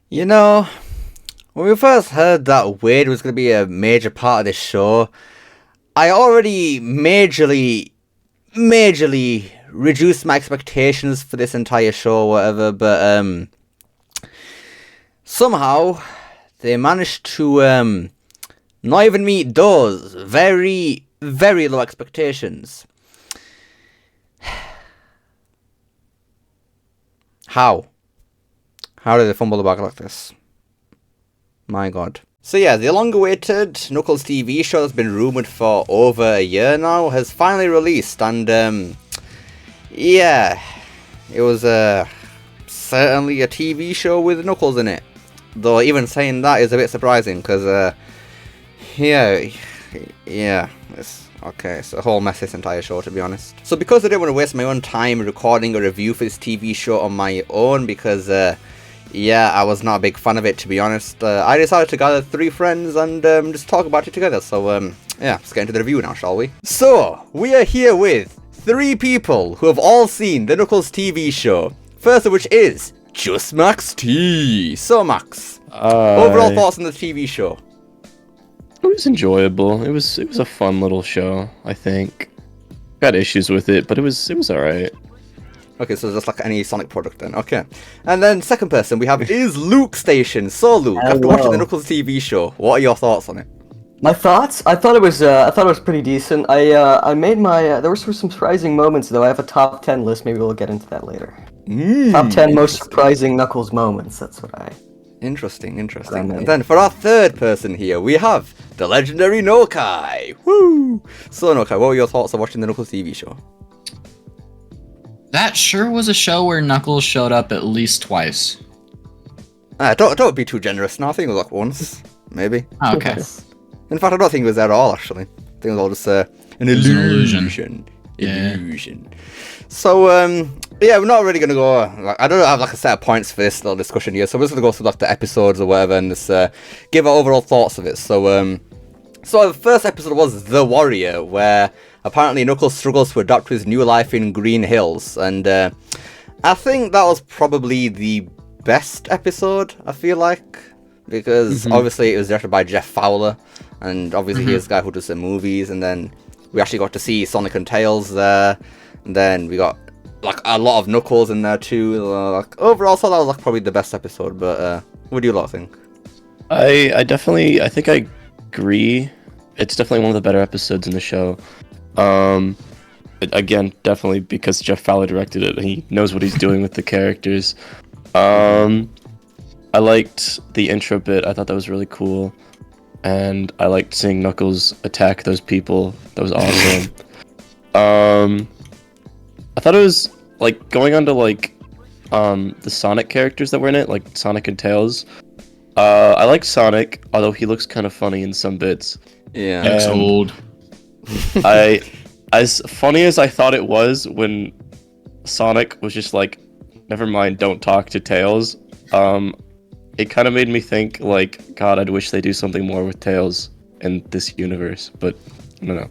You know, when we first heard that Wade was going to be a major part of this show, I already majorly reduced my expectations for this entire show or whatever, but somehow they managed to not even meet those very low expectations. How? How did they fumble the bag like this? My god. So yeah, the long-awaited Knuckles TV show that's been rumoured for over a year now has finally released, and yeah, it was certainly a TV show with Knuckles in it. Though even saying that is a bit surprising, because yeah, it's a whole mess, this entire show, to be honest. So because I didn't want to waste my own time recording a review for this TV show on my own, because yeah, I was not a big fan of it, to be honest, I decided to gather 3 friends and just talk about it together. So yeah, let's get into the review now, shall we? So, we are here with 3 people who have all seen the Knuckles TV show. First of which is Just Max T. So Max, overall thoughts on the TV show? It was enjoyable. It was a fun little show, I think. Got issues with it, but it was alright. Okay, so just like any Sonic product then. Okay. And then second person we have is Luke Station. So Luke, after watching the Knuckles TV show, what are your thoughts on it? My thoughts? I thought it was pretty decent. I made my there were some surprising moments though. I have a top 10 list. Maybe we'll get into that later. Top 10 most surprising Knuckles moments. That's what I. Interesting. And then for our third person here, we have the legendary Nokai. Woo! So Nokai, what were your thoughts on watching the Knuckles TV show? That sure was a show where Knuckles showed up at least twice. Don't be too generous now. I think it was like once, maybe. Oh, okay. In fact, I don't think it was there at all, actually. I think it was all just an illusion. Illusion. So, yeah, we're not really going to go... I don't have like a set of points for this little discussion here, so we're just going to go through like the episodes or whatever and just give our overall thoughts of it. So, so the first episode was The Warrior, where apparently Knuckles struggles to adapt to his new life in Green Hills, and I think that was probably the best episode, I feel like, because obviously it was directed by Jeff Fowler, and obviously he's the guy who does the movies, and then we actually got to see Sonic and Tails there, and then we got like a lot of Knuckles in there too. Like overall, so that was like probably the best episode. But what do you lot think? I think I agree. It's definitely one of the better episodes in the show. Again, definitely because Jeff Fowler directed it, he knows what he's doing with the characters. I liked the intro bit. I thought that was really cool, and I liked seeing Knuckles attack those people. That was awesome. I thought it was like going on to like the Sonic characters that were in it, like Sonic and Tails. I like Sonic, although he looks kind of funny in some bits. Yeah, Looks old. As funny as I thought it was when Sonic was just like, never mind, don't talk to Tails, it kind of made me think, like, God, I'd wish they do something more with Tails in this universe, but I don't know.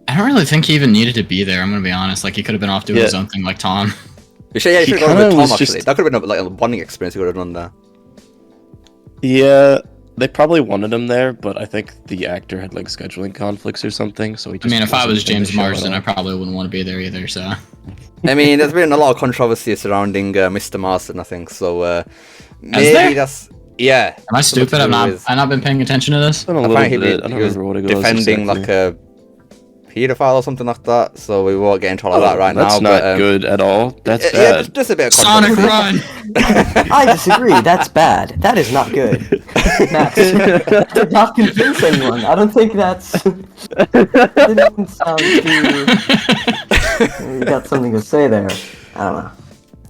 I don't really think he even needed to be there, I'm gonna be honest. Like, he could have been off doing his own thing like Tom. You should have gone with Tom, actually. That could have been like a bonding experience you could have done there. Yeah, they probably wanted him there, but I think the actor had like scheduling conflicts or something, so he just if I was James Marsden, I I probably wouldn't want to be there either, so... I mean, there's been a lot of controversy surrounding Mr. Marsden, I think, so maybe there? that's... Yeah. Am I stupid? I've not been paying attention to this? a little bit. I don't He was remember what it was defending exactly. like a pedophile or something like that, so we won't get into all of that right That's now. not good at all. That's Yeah, bad. just a bit of Sonic controversy. Run! I disagree. That's bad. That is not good. Max, that did not convince anyone. I don't think that's. It didn't sound too. You got something to say there. I don't know.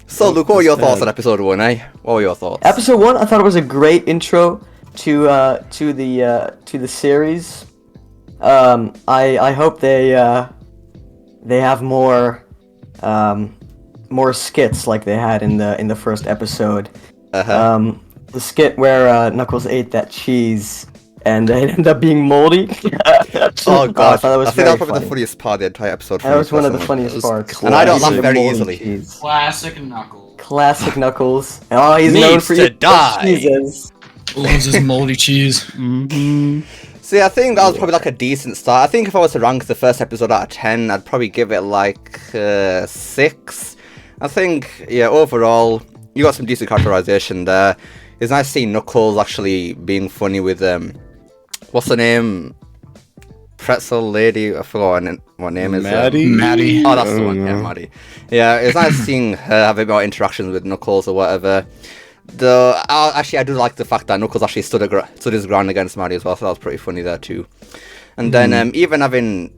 So, Luke, what were your thoughts on episode 1, eh? What were your thoughts? Episode 1, I thought it was a great intro to the series. I hope they have more skits like they had in the first episode. The skit where Knuckles ate that cheese and it ended up being moldy. Oh god, I think that was probably funny. the funniest part of the entire episode. That was one of the personally. funniest parts. And I don't laugh Eating very moldy easily. cheese. Classic Knuckles. Classic Knuckles. Oh, he's known Needs for to eating die. cheeses. Loves his moldy cheese. See, I think that was probably like a decent start. I think if I was to rank the first episode out of 10, I'd probably give it like 6. I think, yeah, overall, you got some decent characterization there. It's nice seeing Knuckles actually being funny with, what's her name? Pretzel lady? I forgot what name is Maddie? Maddie. Oh, that's the one, yeah, Maddie. Yeah, it's nice seeing her have a bit more interactions with Knuckles or whatever. I do like the fact that Knuckles actually stood his ground against Maddie as well, so that was pretty funny there too. And then even having,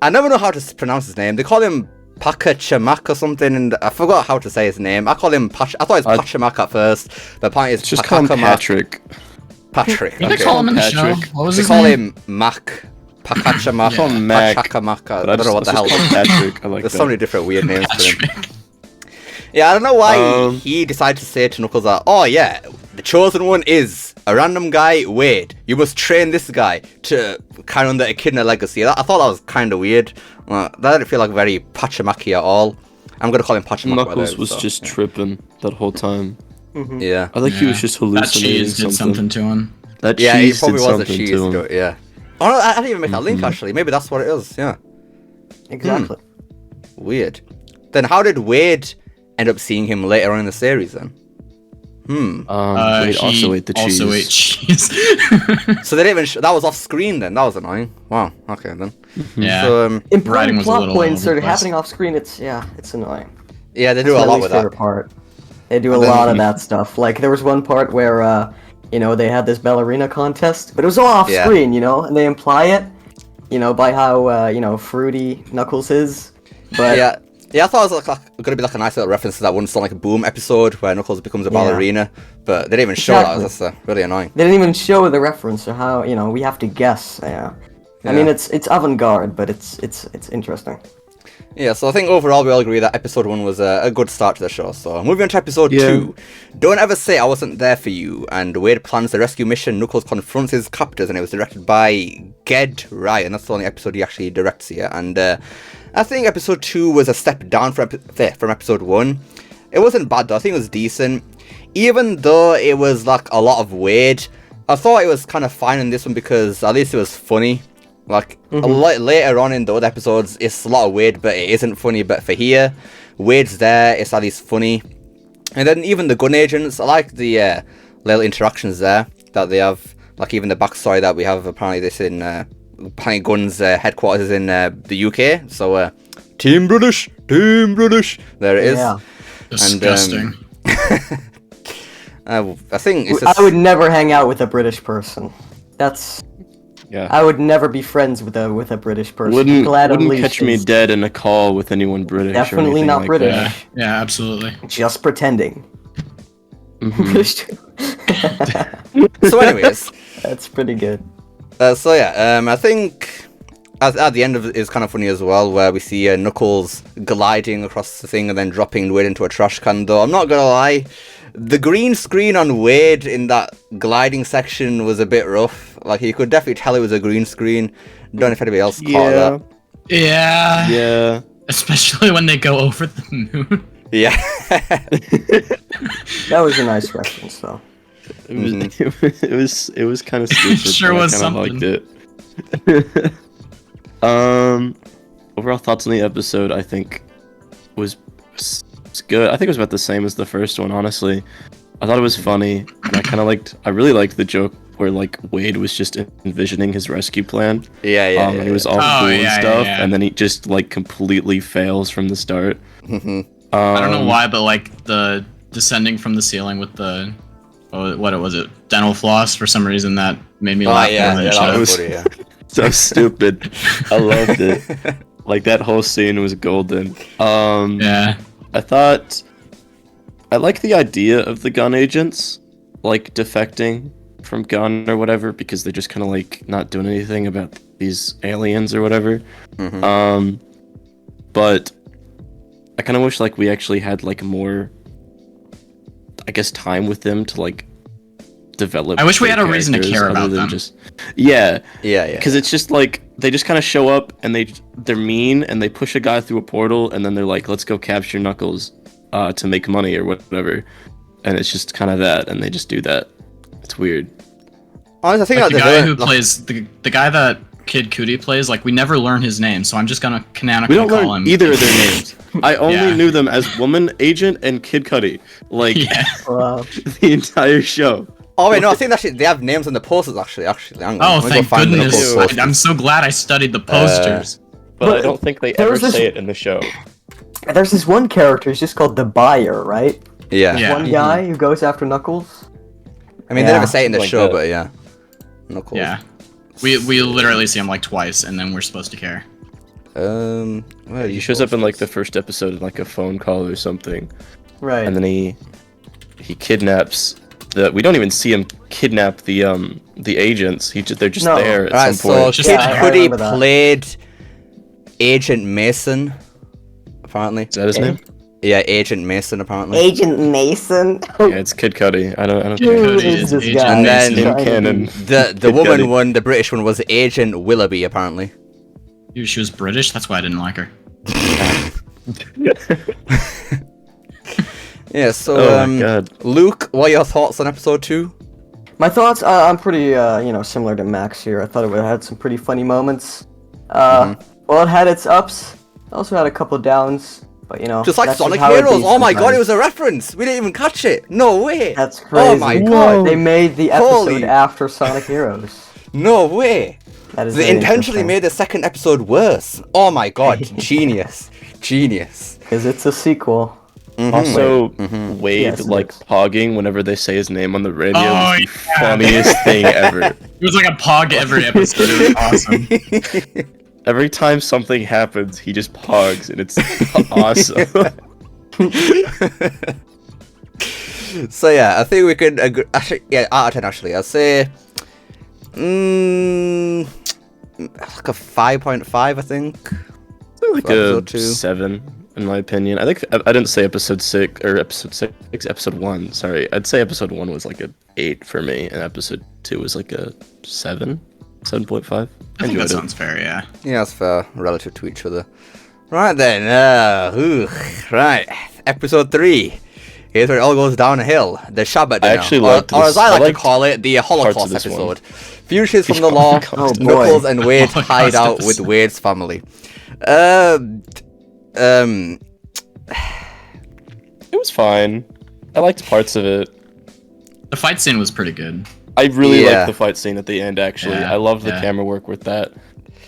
I never know how to pronounce his name. They call him Pachacamac or something, and I forgot how to say his name. I call him I thought it was Pachacamac at first, but apparently it's Just call him Patrick. Patrick. What did they call him in the show? Patrick. What was They his call name? him Mac. Pachacamac. Call him Mac. Pachacamac. I But don't know what the hell. let's just call him Patrick. I like There's that. so many different weird names for him. Patrick. Yeah, I don't know why he decided to say to Knuckles that, oh yeah, the chosen one is a random guy, Wade. You must train this guy to carry on the Echidna legacy. I thought that was kind of weird. That didn't feel like very Pachamaki at all. I'm going to call him Pachamaki. Knuckles was just tripping that whole time. Yeah. I think he was just That hallucinating cheese did something to him. That Yeah, he cheese probably did was a something cheese. to him. Yeah. Oh, no, I didn't even make that link, actually. Maybe that's what it is. Yeah. Exactly. Weird. Then how did Wade end up seeing him later on in the series then? Wade He also ate the cheese. Also ate cheese. So they didn't even that was off screen then. That was annoying. Wow. Okay then. yeah. So Writing Important was a plot little points all over are the place. happening off screen. It's annoying. yeah, they do That's a my lot least with that. favorite part. They do a And then- lot of that stuff. Like there was one part where they had this ballerina contest, but it was all off Yeah. screen, and they imply it, by how fruity Knuckles is. But Yeah, I thought it was going to be like a nice little reference to that one Sonic Boom episode where Knuckles becomes a ballerina, but they didn't even show Exactly. that. That's really annoying. they didn't even show the reference to how we have to guess. Yeah. I mean it's avant-garde, but it's interesting. Yeah, so I think overall we all agree that episode 1 was a good start to the show. So moving on to episode 2. Don't ever say I wasn't there for you. And Wade plans the rescue mission. Knuckles confronts his captors, and it was directed by Ged Ryan. That's the only episode he actually directs here. And I think episode 2 was a step down from episode 1. It wasn't bad though. I think it was decent. Even though it was like a lot of Wade, I thought it was kind of fine in this one because at least it was funny. Like, a lot later on in the other episodes, it's a lot of Wade, but it isn't funny. But for here, Wade's there, it's at least funny. And then even the gun agents, I like the little interactions there that they have. Like, even the backstory that we have, apparently this in Planet Gun's headquarters is in the UK. So, Team British! There it is. Yeah. Disgusting. I think it's just... I would never hang out with a British person. Yeah. I would never be friends with a British person. Wouldn't Glad Unleashed catch me is dead in a call with anyone British. or Definitely anything not like British. that. Yeah, absolutely. Just pretending. Mm-hmm. British too. So anyways... That's pretty good. I think at the end of it is kind of funny as well, where we see Knuckles gliding across the thing and then dropping Wade into a trash can. Though I'm not gonna lie, the green screen on Wade in that gliding section was a bit rough. Like you could definitely tell it was a green screen. Don't know if anybody else caught that. Yeah. Yeah. Especially when they go over the moon. Yeah. That was a nice reference, though. It was kind of stupid. Sure but was I something. liked it. Overall thoughts on the episode, I think, was good. I think it was about the same as the first one, honestly. I thought it was funny, and I really liked the joke where like Wade was just envisioning his rescue plan. Yeah. And it was all Oh, cool and yeah, stuff, yeah. and then he just like completely fails from the start. I don't know why, but like the descending from the ceiling with the what was it? Dental floss. For some reason that made me laugh more than it should that have. was funny, yeah. So stupid. I loved it. Like that whole scene was golden. Yeah. I like the idea of the gun agents like defecting from gun or whatever because they're just kind of like not doing anything about these aliens or whatever. But I kind of wish like we actually had like more, I guess, time with them to like develop. I wish we their had a reason to characters care other about than them. Just, yeah, Yeah. because it's just like they just kind of show up and they're mean and they push a guy through a portal and then they're like, let's go capture Knuckles. to make money or whatever, and it's just kind of that, and they just do that. It's weird. Honestly, I think Like like the guy who plays the guy that Kid Cudi plays, like we never learn his name, so I'm just gonna canonically We don't call learn him either of their names. I only Yeah. knew them as Woman Agent and Kid Cudi, like Yeah. the entire show. Oh wait, no, I think actually they have names on the posters. Actually, hang on. Oh, Let me go thank find the goodness! posters. I'm so glad I studied the posters. But I don't think they there ever was this- say it in the show. There's this one character. He's just called the Buyer, right? Yeah. Yeah. One guy who goes after Knuckles. I mean, they Yeah. never say it in the Like show, that. but yeah. Knuckles. Yeah. We literally see him like twice, and then we're supposed to care. Where are He you shows up in like the posters? first episode in like a phone call or something, Right. and then he kidnaps the. We don't even see him kidnap the agents. They're just No. there at Alright, some so point. Just Kid like- I Cudi remember that. played Agent Mason, apparently. Is that his name? Yeah, Agent Mason, apparently. Agent Mason. Yeah, it's Kid Cudi. I don't Who care. Cudi is is this Agent guy? And then- In trying to canon. be- The Kid woman Cudi. one, the British one, was Agent Willoughby, apparently. Dude, she was British. That's why I didn't like her. Yeah, so, Oh my god. Luke, what are your thoughts on episode 2? My thoughts, I'm pretty, similar to Max here. I thought it had some pretty funny moments. Well, it had its ups. It also had a couple downs, but Just like that's Sonic how it Heroes. be Oh my god, sometimes. it was a reference. We didn't even catch it. No way. That's crazy. Oh my god. They made the episode Holy- after Sonic Heroes. No way. That is They very intentionally made the second episode worse. Oh my god, genius. Genius. because it's a sequel. Also, Wade Yes, it like is. pogging whenever they say his name on the radio Oh, is the yeah. funniest thing ever. It was like a pog every episode. It was awesome. Every time something happens, he just pogs, and it's awesome. So yeah, I think we could agree. Actually, yeah, out of 10 actually. I'd say like a 5.5, I think. Like For a episode 2. 7, in my opinion. I think I didn't say episode 6 or episode 6, episode 1. Sorry, I'd say episode 1 was like a 8 for me, and episode 2 was like a 7, 7.5. I think that sounds fair. Yeah. Yeah, that's fair, relative to each other. Right then, right. Episode 3. Here's where it all goes downhill. The Shabbat dinner. I actually liked or this. as I I like to liked call it, the Holocaust parts of this one. episode. Fugitives from the law, Oh, boy. Knuckles and Wade Holocaust hide out with episode. Wade's family. It was fine. I liked parts of it. The fight scene was pretty good. I really Yeah. liked the fight scene at the end, actually. Yeah, I loved the yeah. camera work with that,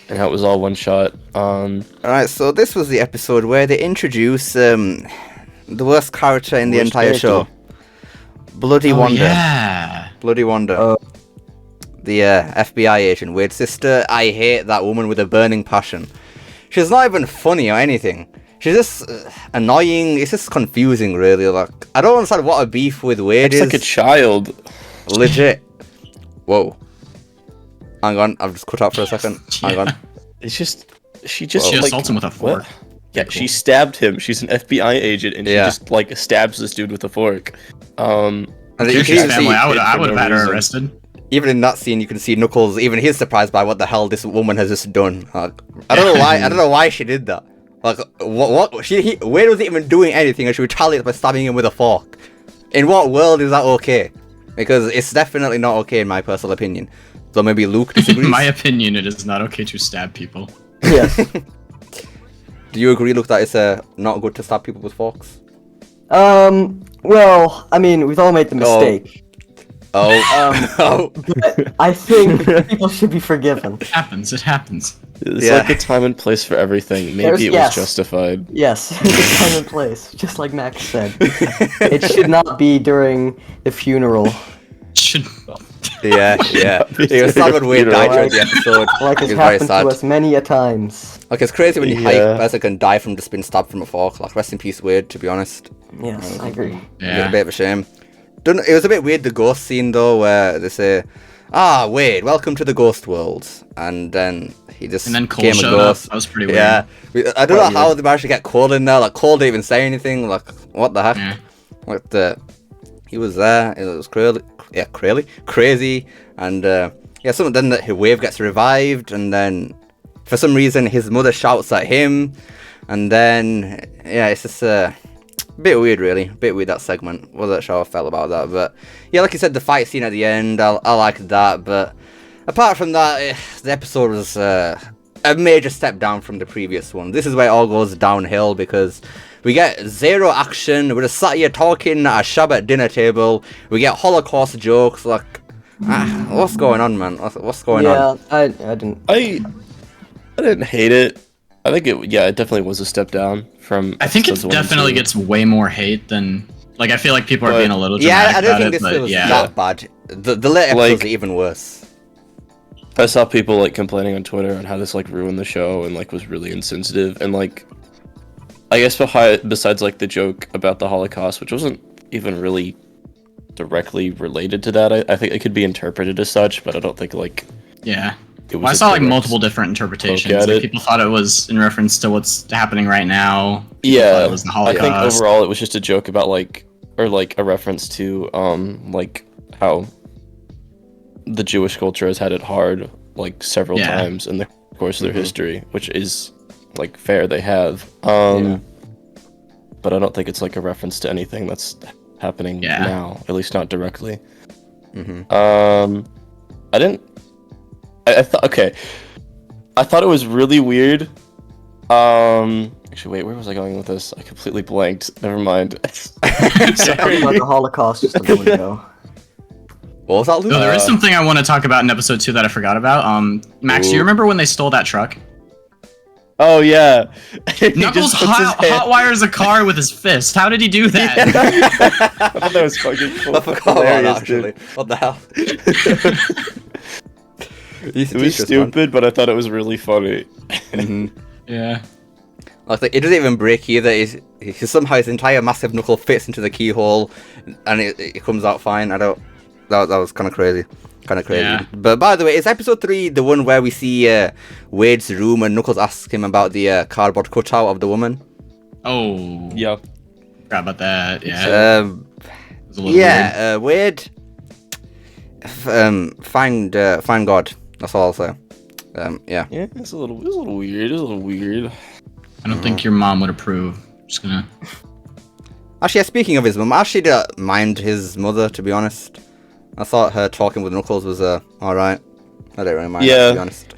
and how it was all one shot. Alright, so this was the episode where they introduce the worst character in the Worst entire character. show. Bloody Oh, Wanda. yeah. Bloody Wanda. Oh. The FBI agent, Wade's sister. I hate that woman with a burning passion. She's not even funny or anything. She's just annoying. It's just confusing, really. Like, I don't understand what a beef with Wade It's is. like a child. Legit. Whoa. Hang on, I've just cut out for a second. Hang on. It's just she just She like, assaults him with a fork. what? Yeah, she stabbed him. She's an FBI agent, and Yeah. she just like stabs this dude with a fork. And you If can she's even see, family, I would for have no had her reason. arrested. even in that scene, you can see Knuckles. Even he's surprised by what the hell this woman has just done. Like, I don't know why. I don't know why she did that. Like, what? Wade wasn't even doing anything, and she retaliated by stabbing him with a fork. In what world is that okay? Because it's definitely not okay, in my personal opinion. So maybe Luke disagrees. In my opinion, it is not okay to stab people. Yes. Do you agree, Luke, that it's not good to stab people with forks? Well, I mean, we've all made the Oh. mistake. Oh. Oh. But I think people should be forgiven. It happens. It happens. It's Yeah. like a time and place for everything. Maybe There's- it was yes. justified. Yes, it's time and place, just like Max said. It should not be during the funeral, Should. Yeah, yeah. It was sad when Wade died during the episode. like It has was very happened sad. to us many a times. Like, it's crazy when you Yeah. hype a person can die from just being stabbed from a fork. Like, rest in peace, Wade, to be honest. Yes, I agree. A Yeah. bit of a shame. It was a bit weird, the ghost scene, though, where they say, Wade, welcome to the ghost world. And then he just And then Cole became a showed up. ghost. That was pretty weird. Yeah. I don't Quite know how they managed to get Cole in there. Like, Cole didn't even say anything. Like, what the heck? Yeah. Like, he was there. It was crazy. And, then the Wave gets revived. And then, for some reason, his mother shouts at him. And then, it's just, bit weird, really. Bit weird, that segment. Wasn't sure how I felt about that, but yeah, like you said, the fight scene at the end, I liked that, but apart from that, the episode was a major step down from the previous one. This is where it all goes downhill, because we get zero action, we're just sat here talking at a Shabbat dinner table, we get Holocaust jokes, like, what's going on, man? What's going on? Yeah, I didn't. I didn't hate it. I think it definitely was a step down from. I think it episodes 1 and definitely 2. gets way more hate than. Like, I feel like people are But- being a little Yeah, dramatic I don't about think it, this but was yeah. that bad. The later episodes Like- are even worse. I saw people like complaining on Twitter on how this like ruined the show and like was really insensitive, and like I guess besides like the joke about the Holocaust, which wasn't even really directly related to that, I think it could be interpreted as such, but I don't think like Yeah. it was. Well, I a saw like direct multiple different interpretations. poke at Like, it. people thought it was in reference to what's happening right now. People thought Yeah, it was the I Holocaust. think overall it was just a joke about like, or like a reference to like how the Jewish culture has had it hard like several Yeah. times in the course of their Mhm. history, which is like fair, they have. Yeah. But I don't think it's like a reference to anything that's happening Yeah. now, at least not directly. Mhm. I didn't. I thought okay. I thought it was really weird. Actually, wait, where was I going with this? I completely blanked. Never mind. Talking Sorry. about the Holocaust just a moment ago. What was that, Luke? No, there is something I want to talk about in episode 2 that I forgot about. Max, do you Ooh. remember when they stole that truck? Oh yeah. He Knuckles just puts his hand- hot wires a car with his fist. How did he do that? I thought that was fucking cool. I forgot about that, Hilarious, dude. actually. What the hell? It was stupid, but I thought it was really funny. Yeah. Like, it doesn't even break either. Somehow his entire massive knuckle fits into the keyhole, and it comes out fine. That was kind of crazy. Yeah. But by the way, is episode 3 the one where we see Wade's room and Knuckles asks him about the cardboard cutout of the woman? Oh. Yeah. Forgot about that. Yeah. It was a little weird. Wade. Find God. That's all I'll say. Yeah. Yeah, it was a little weird. I don't think your mom would approve. Just gonna. Actually, yeah, speaking of his mum, I actually didn't mind his mother, to be honest. I thought her talking with Knuckles was alright. I didn't really mind that, to be honest.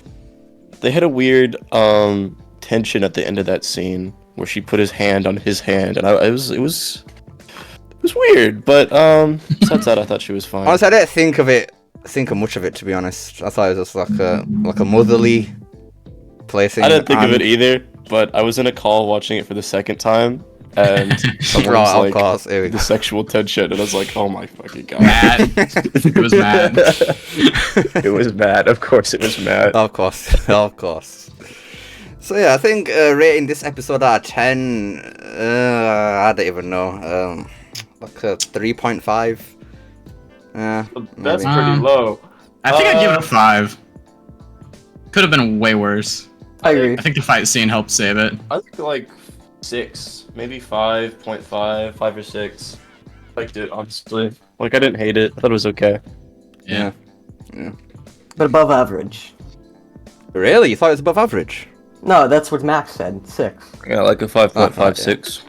They had a weird tension at the end of that scene where she put his hand on his hand, and it was weird. But besides that, I thought she was fine. Honestly, I didn't think of much of it, to be honest. I thought it was just like a motherly placing. I didn't think of and- it either, but I was in a call watching it for the second time, and someone Right, was of like, course, here we the go. sexual tension, and I was like, oh my fucking god. Matt. It was Matt. It was Matt. Of course it was Matt. Of course, of course. So yeah, I think rating this episode out of 10, I don't even know. Like a 3.5. Yeah, That's maybe. pretty low. I think I'd give it a 5. Could have been way worse. I agree. I think the fight scene helped save it. I think like 6, maybe 5.5, 5 or 6. Liked it, honestly. Like, I didn't hate it. I thought it was okay. Yeah. But above average. Really? You thought it was above average? No, that's what Max said. 6. Yeah, like a 5.5, Oh, yeah. 6.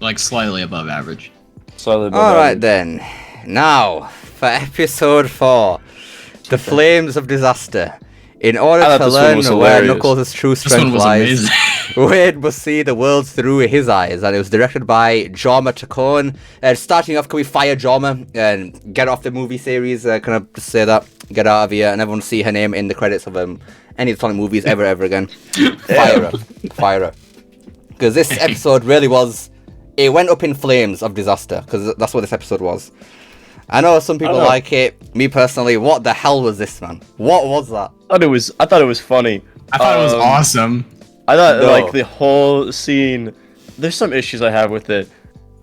Like slightly above average. Solid. Alright then. Now, for episode 4, The Flames of Disaster. In order I thought to this one learn was where hilarious. Knuckles' true This one strength was lies, amazing. Wade must see the world through his eyes, and it was directed by Jorma Taccone. Starting off, can we fire Jorma and get off the movie series? Can I just say that? Get out of here, and everyone see her name in the credits of any Sonic movies ever again. Fire her. Because this episode really was, it went up in flames of disaster, because that's what this episode was. I know some people like it. Me personally, what the hell was this, man? What was that? I thought it was funny. I thought it was awesome. I thought No. like the whole scene. There's some issues I have with it,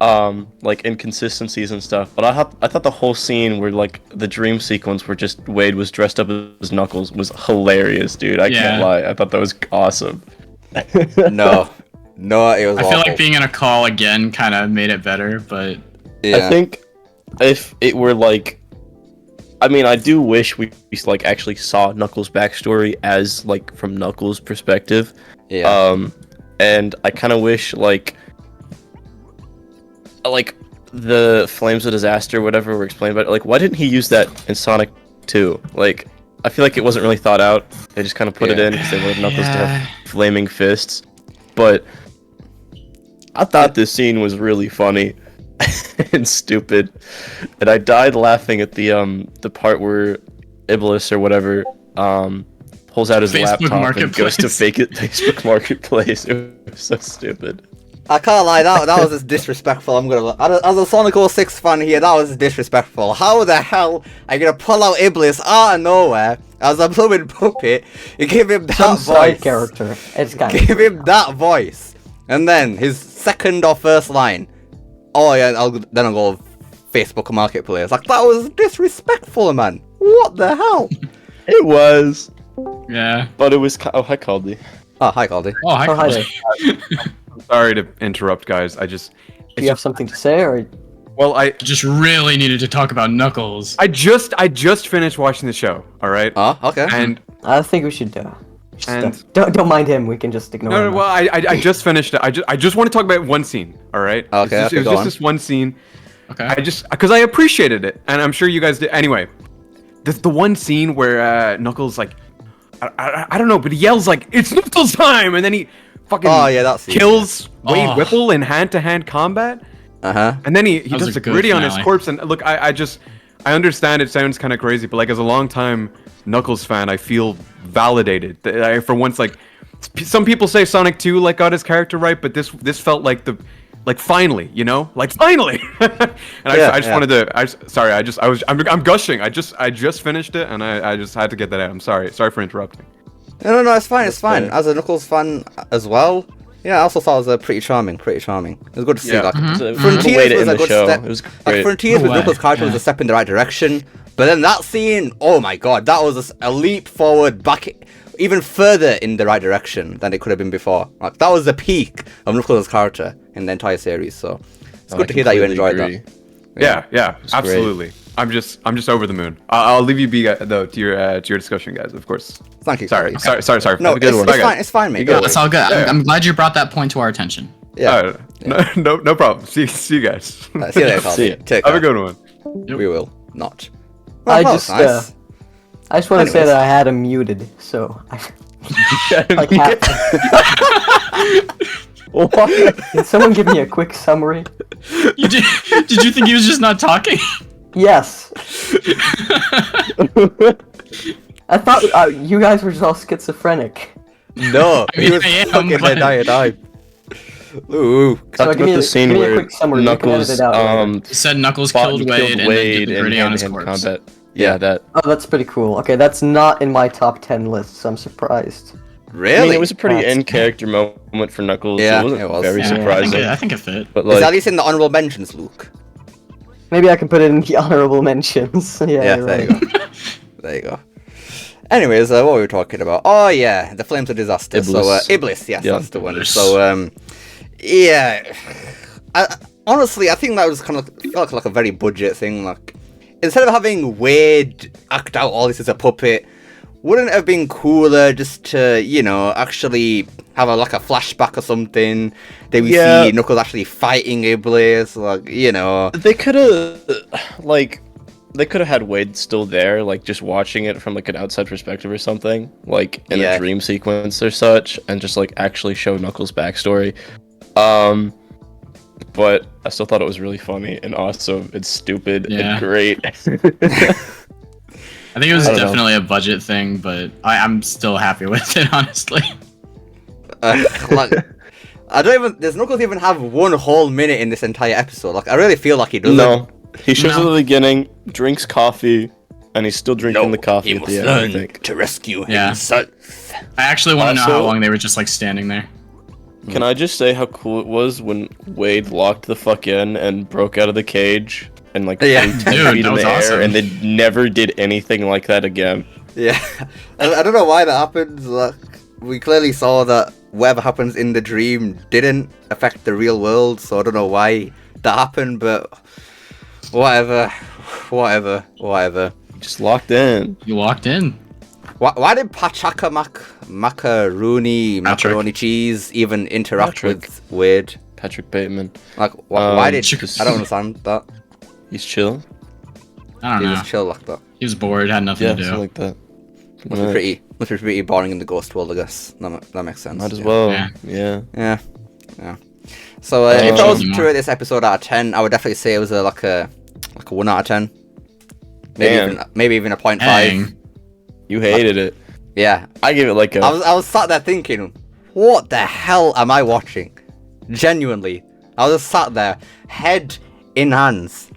like inconsistencies and stuff. But I thought the whole scene where like the dream sequence where just Wade was dressed up as Knuckles was hilarious, dude. I can't Yeah. lie. I thought that was awesome. No, it was I feel awful. like being in a call again kind of made it better, but Yeah. I think if it were like, I mean, I do wish we like actually saw Knuckles' backstory as like from Knuckles' perspective. Yeah. And I kind of wish like like the flames of disaster, whatever were explained about it, like why didn't he use that in Sonic 2? Like I feel like it wasn't really thought out. They just kind of put it in because they wanted Knuckles to have flaming fists. But I thought this scene was really funny and stupid, and I died laughing at the part where Iblis or whatever pulls out his Facebook laptop and goes to Marketplace. Facebook Marketplace. It was so stupid. I can't lie, that was just disrespectful. As a Sonic 06 fan here, that was disrespectful. How the hell are you gonna pull out Iblis out of nowhere as a blooming puppet? You give him that Some voice. side character. It's kind Give him that voice, and then his second or first line. Oh yeah, I'll go Facebook Marketplace. Like that was disrespectful, man. What the hell? It was, Yeah. but it was. Oh, hi, Caldy. Oh, hi, Caldy. Oh, hi. Oh, hi Chloe. there. I'm sorry to interrupt, guys. Do you have something to say, or Well, I Just really needed to talk about Knuckles. just finished watching the show. All right. Oh, okay. And I think we should. And- Don't mind him. We can just ignore no, him. well, I just finished it. I just want to talk about one scene. All right. Okay, It okay, was go just on. this one scene. Okay. Because I appreciated it, and I'm sure you guys did. Anyway, the one scene where Knuckles like, I don't know, but he yells like, "It's Knuckles time!" and then he fucking Oh, yeah, that scene, kills Wade Oh. Whipple in hand-to-hand combat. Uh-huh. And then he was does a the good gritty on his finale. corpse. And look, I understand it sounds kind of crazy, but like as a long time Knuckles fan, I feel validated. That I, for once, like some people say Sonic 2 like got his character right, but this felt like finally, you know, like finally. And I just wanted to. I'm gushing. I just finished it, and I just had to get that out. I'm sorry for interrupting. No, it's fine, it's fine. fair. As a Knuckles fan as well, yeah, I also thought it was pretty charming. It was good to see, Yeah. like, It's a Frontiers way to was end a the good show. step. It was Like, great. Frontiers with No way, Knuckles' character was yeah. a step in the right direction, but then that scene, oh my god, that was a leap forward, back even further in the right direction than it could have been before. Like, that was the peak of Knuckles' character in the entire series, so it's good to hear that you enjoyed that. Yeah, great. absolutely. I'm just over the moon. I'll leave you be though to your discussion, guys. Of course. Thank you. Sorry. Caldy. Sorry. No, Have a good one. Bye, guys. it's fine, mate. You Don't got worry. It's all good. Yeah. I'm glad you brought that point to our attention. Yeah. No problem. See you guys. See you later, Caldy. See ya. Take Have a care. good one. We will not. I Well, just, that was I just want to say Anyways. that I had him muted, so like Can someone give me a quick summary? You did you think he was just not talking? Yes. I thought you guys were just all schizophrenic. No, I mean, he was I am, fucking but- the entire time. Ooh. So Talked give me about a- the scene give me a where quick summary. You can edit Knuckles it out later. He said Knuckles fought killed and Wade and then did the in gritty on his hand-to-hand corpse. combat. Yeah, that. Oh, that's pretty cool. Okay, that's not in my top 10 list, so I'm surprised. Really? I mean, it was a pretty That's- in-character moment for Knuckles. Yeah, it wasn't it was. very Yeah, surprising. I think it fit. But Is that at like, least in the honorable mentions, Luke? Maybe I can put it in the honorable mentions. Yeah, Yeah, you're there right. you go. There you go. Anyways, what were we talking about? Oh yeah, the Flames of Disaster. So Iblis. Iblis, yes, Yeah. that's the one. Iblis. So yeah. Honestly, I think that was kind of felt like a very budget thing. Like, instead of having Wade act out all this as a puppet, wouldn't it have been cooler just to, you know, actually have a flashback or something? Then we Yeah. see Knuckles actually fighting Iblis, like, you know. they could have had Wade still there, like just watching it from like an outside perspective or something, like in Yeah. a dream sequence or such, and just like actually show Knuckles' backstory. But I still thought it was really funny and awesome and stupid Yeah. and great. I think it was I don't know. definitely a budget thing, but I'm still happy with it, honestly. Like, I don't even. Does Knuckles even have one whole minute in this entire episode? Like, I really feel like he doesn't. No, he shows No. at the beginning, drinks coffee, and he's still drinking the coffee at the end. I think. to rescue Yeah. himself. I actually want to know how Also- long they were just like standing there. Can I just say how cool it was when Wade locked the fuck in and broke out of the cage and like Yeah. flew 10 Dude, feet that in was the air, awesome. and they never did anything like that again. Yeah, I don't know why that happens. Like, we clearly saw that whatever happens in the dream didn't affect the real world, so I don't know why that happened. But whatever. Just locked in. You walked in. Why did macaroni Patrick. cheese even interact Patrick. with Wade? Patrick Bateman. Like, why did just- I don't understand that. He's chill. I don't He know. was chill like that. He was bored, had nothing Yeah, to do. something like that. Must be pretty boring in the ghost world, I guess. That makes sense. Might as yeah. well. Yeah. Yeah. Yeah. So Can't if I was change to rate this episode out of 10, I would definitely say it was like a 1 out of 10. Damn. Maybe even a 0.5. Dang. You hated it. Yeah. I give it like a. I was sat there thinking, what the hell am I watching? Genuinely. I was just sat there, head in hands.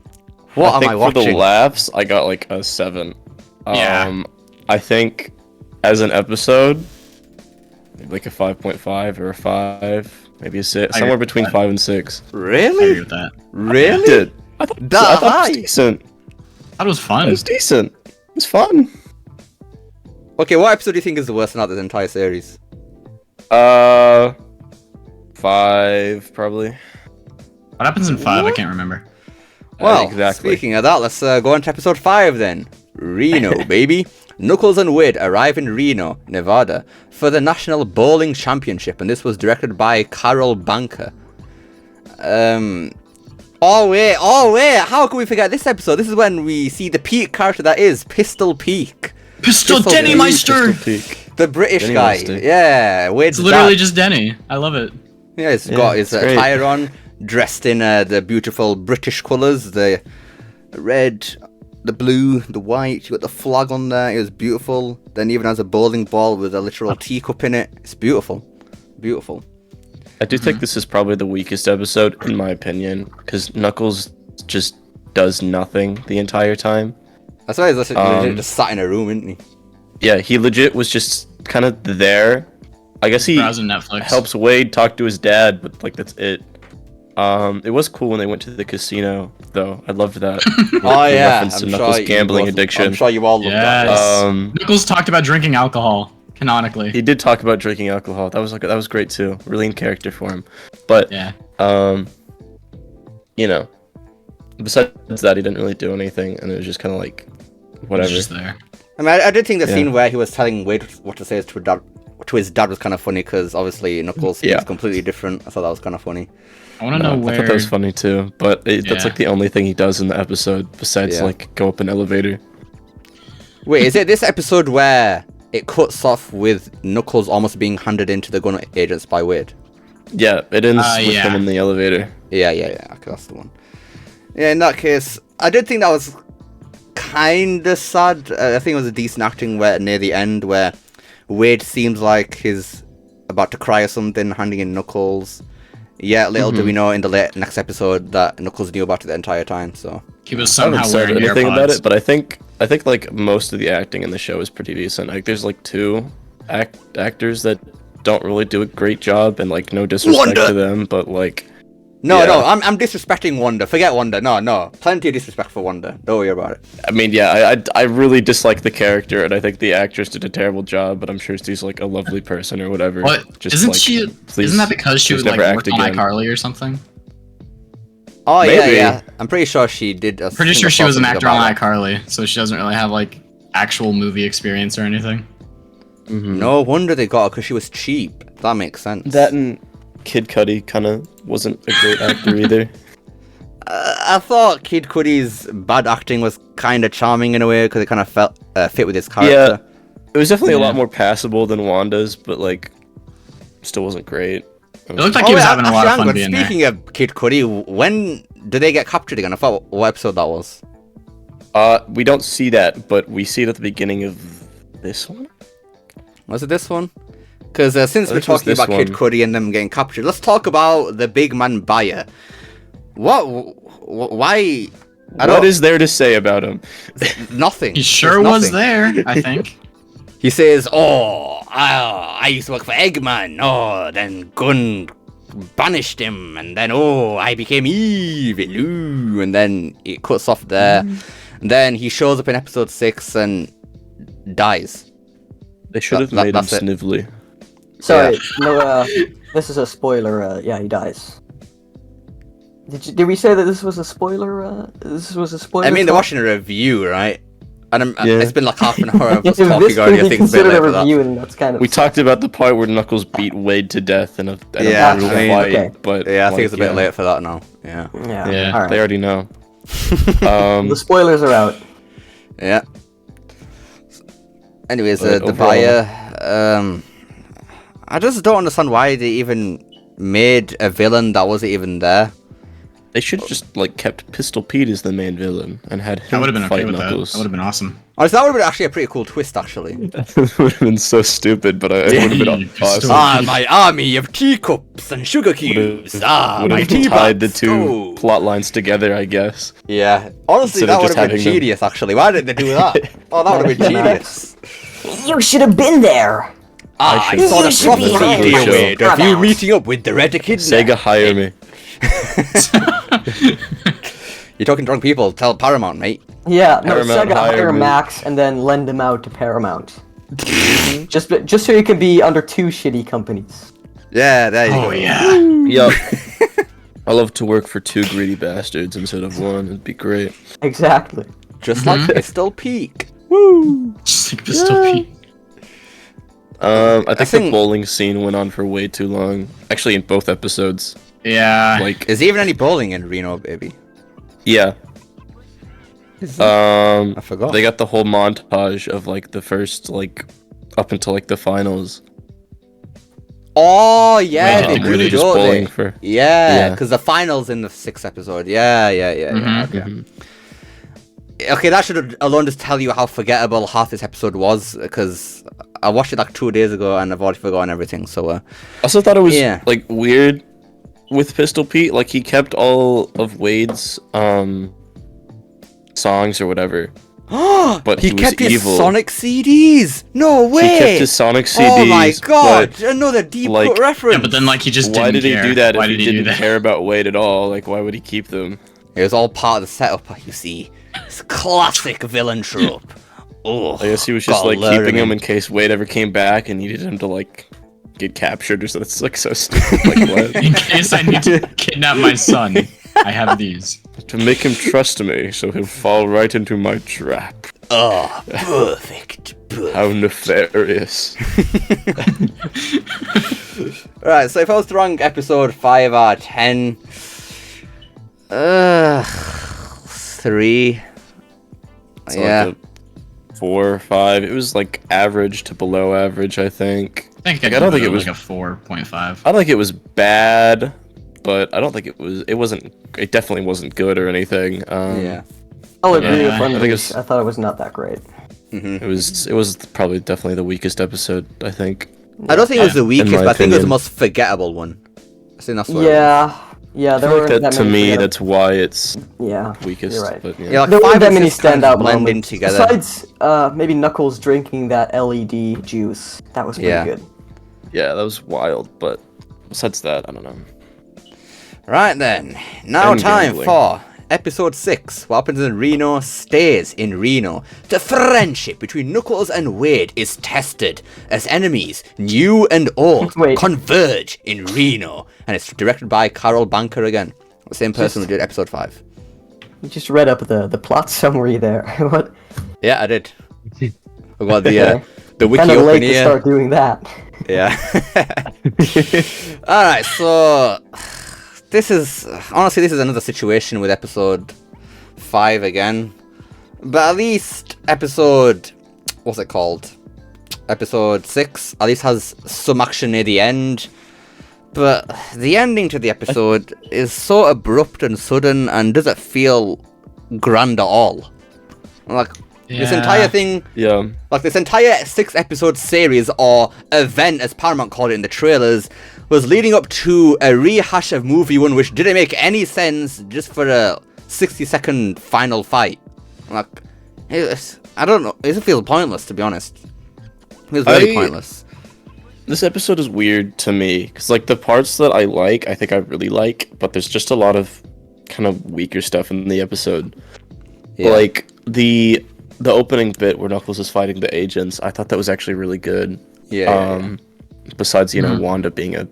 What am think I for watching? the laughs, I got like a 7. Yeah. I think as an episode, maybe like a 5.5 or a 5, maybe a 6, I somewhere agree between with 5 and 6. I agree Really? with that. Really? Did I thought, That I thought it high? was decent. That was fun. It was decent. It was fun. Okay, what episode do you think is the worst out of the entire series? 5 probably. What happens in 5? I can't remember. Well, exactly. speaking of that, let's go on to episode 5 then. Reno, baby. Knuckles and Wade arrive in Reno, Nevada, for the National Bowling Championship, and this was directed by Carol Banker. Oh wait, how can we forget this episode? This is when we see the Pete character that is Pistol Pete. Pistol Pistol Denny Denny, Meister! Pistol Peak. The British Denny guy. Meister. Yeah, Wade's It's literally dad. just Denny. I love it. Yeah, he's Yeah, got his it's great. attire on, dressed in the beautiful British colours, the red, the blue, the white. You got the flag on there. It was beautiful. Then even has a bowling ball with a literal teacup in it. It's beautiful, beautiful. I do think this is probably the weakest episode, in my opinion, because Knuckles just does nothing the entire time. That's why he's legit just sat in a room, isn't he? Yeah, he legit was just kind of there. I guess he Browsing Netflix. helps Wade talk to his dad, but like that's it. It was cool when they went to the casino, though. I loved that. Oh In yeah, reference to Knuckles' gambling addiction. I'm sure you all love that. Yes. Knuckles talked about drinking alcohol, canonically. He did talk about drinking alcohol. That was great too. Really in character for him. But Yeah. you know, besides that, he didn't really do anything, and it was just kind of like whatever. He's just there. I mean, I did think the Yeah. scene where he was telling Wade what to say to his dad was kind of funny because obviously Knuckles Yeah. is completely different. I thought that was kind of funny. I want to know I where. thought that was funny too, but that's Yeah. like the only thing he does in the episode besides Yeah. like go up an elevator. Wait, is it this episode where it cuts off with Knuckles almost being handed into the gun agents by Wade? Yeah, it ends with yeah. him in the elevator. Yeah. Okay, that's the one. Yeah, in that case, I did think that was kind of sad. I think it was a decent acting where near the end where Wade seems like he's about to cry or something, handing in Knuckles. Yeah, little do we know in the next episode that Knuckles knew about it the entire time. So he was I haven't somehow said wearing anything about AirPods. it, but I think like most of the acting in the show is pretty decent. Like there's like 2 actors that don't really do a great job, and like no disrespect Wanda! to them, but like no, Yeah. I'm disrespecting Wanda. Forget Wanda. No, plenty of disrespect for Wanda. Don't worry about it. I mean, yeah, I really dislike the character, and I think the actress did a terrible job. But I'm sure she's like a lovely person or whatever. What? Just, Isn't like, she? please- Isn't that because she please was like never worked act on again. iCarly or something? Oh Maybe. yeah. I'm pretty sure she did. Pretty sure she was an actor on that. iCarly, so she doesn't really have like actual movie experience or anything. No wonder they got her because she was cheap. That makes sense. That and Kid Cudi kind of wasn't a great actor either. I thought Kid Cudi's bad acting was kind of charming in a way because it kind of felt fit with his character. It was definitely a Yeah. lot more passable than Wanda's, but like, still wasn't great. It looked like he was having a lot of fun being there. Speaking of Kid Cudi, when do they get captured again? I thought what episode that was. We don't see that, but we see it at the beginning of this one. Was it this one? Because since I we're think it was talking this about Kid one. Cudi and them getting captured, let's talk about the big man buyer. Why? What is there to say about him? Nothing. He sure There's was nothing. there, I think. He says, I used to work for Eggman. Oh, then Gun banished him, and then I became evil. Ooh, and then it cuts off there. And then he shows up in episode 6 and dies. They should have That- made him that's it. Snively. Sorry, no. This is a spoiler. Yeah, he dies. Did we say that this was a spoiler? This was a spoiler. I mean, they're talk? watching a review, right? And Yeah. it's been like half an hour of us If talking this already. could I be think it's a bit considered late a for that. review, and that's kind of We talked about the part where Knuckles beat Wade to death in a Yeah, brutal I mean, fight, okay. but Yeah, I think like, it's a bit late for that now. Yeah. Yeah. Yeah, All right. they already know. The spoilers are out. Yeah. Anyways, But the overall- buyer. I just don't understand why they even made a villain that wasn't even there. They should have just like kept Pistol Pete as the main villain and had him I would have been okay fight with Knuckles. that. That would have been awesome. Honestly, that would have been actually a pretty cool twist, actually. That would have been so stupid, but it would have been Pistol awesome. My army of teacups and sugar cubes. Would My have tea tied the bags. two Oh. plot lines together, I guess. Yeah. Honestly, Instead that of would just have been having them- genius, actually. Why did they do that? Oh, that would have been genius. You should have been there. I should- saw the You should be prophecy, hired dear by Wade, of you Paramount. meeting up with the Red Echidna. Sega, hire me. You're talking drunk people. Tell Paramount, mate. Yeah, no, Paramount Sega hire hire me. Max and then lend him out to Paramount. just so you can be under two shitty companies. Yeah, there you go. Oh yeah. Yup. I love to work for two greedy bastards instead of one. It'd be great. Exactly. Just like Pistol Peak. Just like Pistol Pete. I think the think- bowling scene went on for way too long. Actually, in both episodes. Yeah. Like, Is there even any bowling in Reno, baby? yeah. I forgot. They got the whole montage of like the first like up until like the finals. Oh, yeah, Wait, they did do, they Really just don't bowling they? for. Yeah, Yeah. because the finals in the 6th episode. Yeah. Okay. Okay, that should alone just tell you how forgettable half this episode was, because I watched it like 2 days ago and I've already forgotten everything. So, I also thought it was Yeah. like weird with Pistol Pete. Like he kept all of Wade's songs or whatever. But he was kept his evil. Sonic CDs. No way. He kept his Sonic CDs. Oh my god! but Another deep like- cut reference. Yeah, but then like he just why didn't did he care. do that Why if did he he do didn't that? care about Wade at all? Like, why would he keep them? It was all part of the setup, you see. It's classic villain trope. Oh, I guess he was just gotta like learn keeping him him. in case Wade ever came back and needed him to like get captured or something. It's like so stupid. Like what? In case I need to kidnap my son, I have these. To make him trust me, so he'll fall right into my trap. Oh, perfect. How nefarious. Right, so if I was to rank episode 5 out of 10, 3. It's Yeah. like a 4 or 5. It was like average to below average, I think. I think Like, I don't think it was. like a 4.5. I don't think it was bad, but I don't think it was. It wasn't. It definitely wasn't good or anything. Yeah. I'll agree Yeah, with I think Unleash. it's- I thought it was not that great. It was. It was probably definitely the weakest episode. I think. I don't think it was the weakest, my but I think it was the opinion. most forgettable one. I think that's what it was. Yeah, I there feel were like that to many me. forgettable- That's why it's yeah. weakest. You're right. But yeah. Yeah, like There 5 weren't that and many 6 kind of standout blend in moments. together. Besides, maybe Knuckles drinking that LED juice. That was pretty Yeah. good. Yeah, that was wild. But besides that, I don't know. Right then, now And time gambling. for episode 6. What happens in Reno stays in Reno. The friendship between Knuckles and Wade is tested as enemies, new and old, Wait. converge in Reno. And it's directed by Carol Banker again, the same person who did episode 5. You just read up the plot summary there. What? Yeah, I did. I got the Okay. the wiki Kind of open late to here. start doing that. Yeah. Alright, so this is honestly this is another situation with episode 5 again. But at least episode what's it called? Episode 6 at least has some action near the end. But the ending to the episode is so abrupt and sudden and doesn't feel grand at all. Like this Yeah. entire thing Yeah. like this entire 6-episode series, or event as Paramount called it in the trailers, was leading up to a rehash of movie 1 which didn't make any sense just for a 60-second final fight. Like, I don't know, it feels pointless to be honest. It feels very pointless. This episode is weird to me because like the parts that I think I really like, but there's just a lot of kind of weaker stuff in the episode. Yeah. Like the opening bit where Knuckles is fighting the agents, I thought that was actually really good. Yeah. Besides, you know, Wanda being a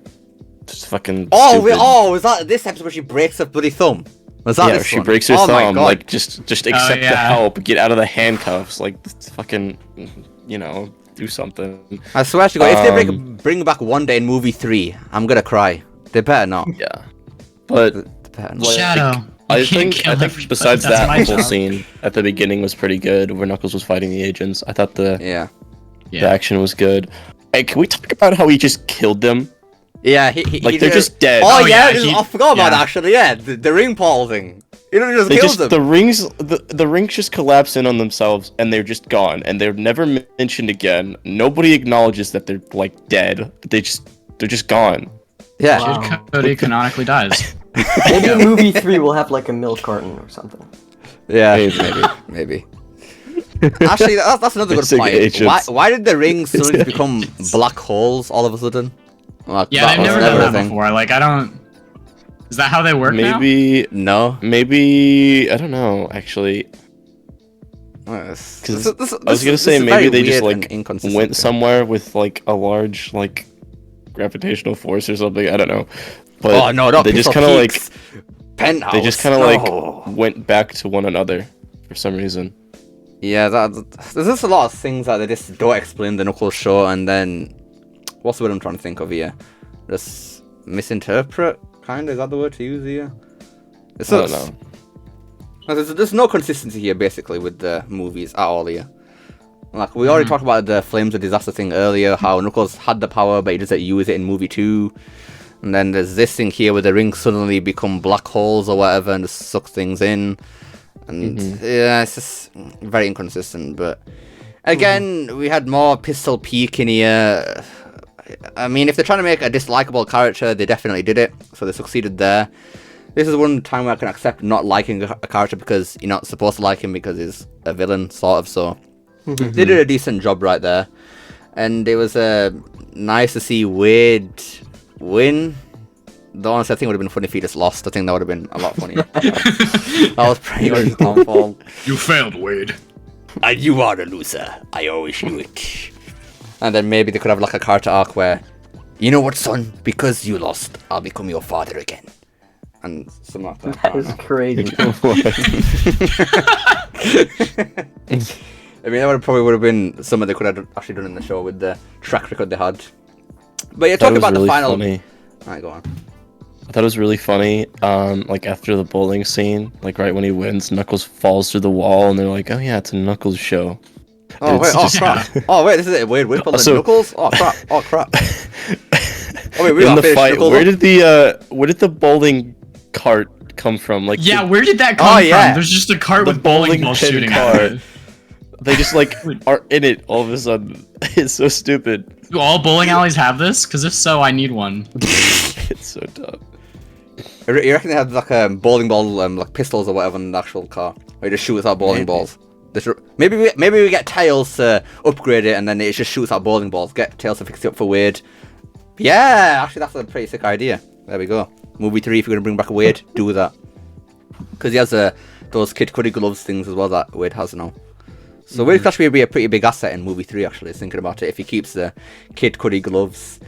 just fucking. Oh, stupid. is that this episode where she breaks her bloody thumb? Was that Yeah, this she one? breaks her Oh my thumb. God. Like, just accept the yeah. help. Get out of the handcuffs. Like, fucking, you know, do something. I swear to God, if they Um, bring back One Day in movie 3, I'm gonna cry. They better not. Yeah, but They better not. like, Shadow. I You can't think kill everybody, besides that's that my whole job. scene at the beginning was pretty good, where Knuckles was fighting the agents. I thought the Yeah. action was good. Hey, can we talk about how he just killed them? Yeah, Like, they're just dead. Oh, Oh, yeah, yeah, I forgot about yeah. that actually. Yeah, the ring Paul thing. He literally just They kills just them. the rings just collapse in on themselves, and they're just gone, and they're never mentioned again. Nobody acknowledges that they're like dead. They're just gone. Yeah. Wow. Kid Cody canonically dies. Maybe in movie 3 we'll have like a milk carton or something. Yeah, Maybe. maybe. Actually, that's another good Missing point. agents. Why did the rings suddenly become black holes all of a sudden? Like, Yeah, that they've was never done a that thing. before. Like, I don't. Is that how they work now? Maybe No. I don't know actually. Because I was gonna say maybe they just like went somewhere with like a large like gravitational force or something. I don't know. But Oh no, not they just Pixel kind of like Peaks. Penthouse. they just kind of like No. went back to one another for some reason. Yeah, there's just a lot of things that they just don't explain the Knuckles show, and then what's the word I'm trying to think of here? Just misinterpret, kind of. Is that the word to use here? It's I don't know. There's no consistency here, basically, with the movies at all here. Like, we already talked about the Flames of Disaster thing earlier, how Knuckles had the power, but he doesn't use it in movie 2. And then there's this thing here where the rings suddenly become black holes or whatever and just suck things in. And yeah, it's just very inconsistent. But again, we had more Pistol Peak in here. I mean, if they're trying to make a dislikable character, they definitely did it. So they succeeded there. This is one time where I can accept not liking a character because you're not supposed to like him because he's a villain, sort of. So they did a decent job right there. And it was nice to see Wade win. Though honestly, I think it would have been funny if he just lost. I think that would have been a lot funnier. That was pretty much his downfall. You failed, Wade. And you are a loser. I always knew it. And then maybe they could have like a character arc where, you know what, son? Because you lost, I'll become your father again. And something like that. That is crazy. I mean, that probably would have been something they could have actually done in the show with the track record they had. But yeah, That talking was about really the final. funny. Alright, go on. I thought it was really funny. Like after the bowling scene, like right when he wins, Knuckles falls through the wall, and they're like, "Oh yeah, it's a Knuckles show." Oh It's wait, just- crap. Oh wait, this is a weird Whipple and Also- Knuckles? Oh crap, oh crap. Oh wait, we In got the finished fight, Knuckles where did the bowling cart come from? Like Yeah, the- where did that come Oh, from? yeah. There's just a cart the with bowling bowling balls pin shooting cart. at it. they just like are in it all of a sudden. It's so stupid. Do all bowling alleys have this? Because if so, I need one. It's so dumb. You reckon they have like bowling ball, like pistols or whatever in the actual car, where it just shoots out bowling Maybe. balls? Maybe we get Tails to upgrade it, and then it just shoots out bowling balls. Get Tails to fix it up for Wade. Yeah, actually that's a pretty sick idea. There we go. Movie 3, if you're gonna bring back Wade, do that. Because he has those Kid Cudi gloves things as well that Wade has now. So Wade could actually be a pretty big asset in movie 3. Actually, thinking about it, if he keeps the Kid Cudi gloves,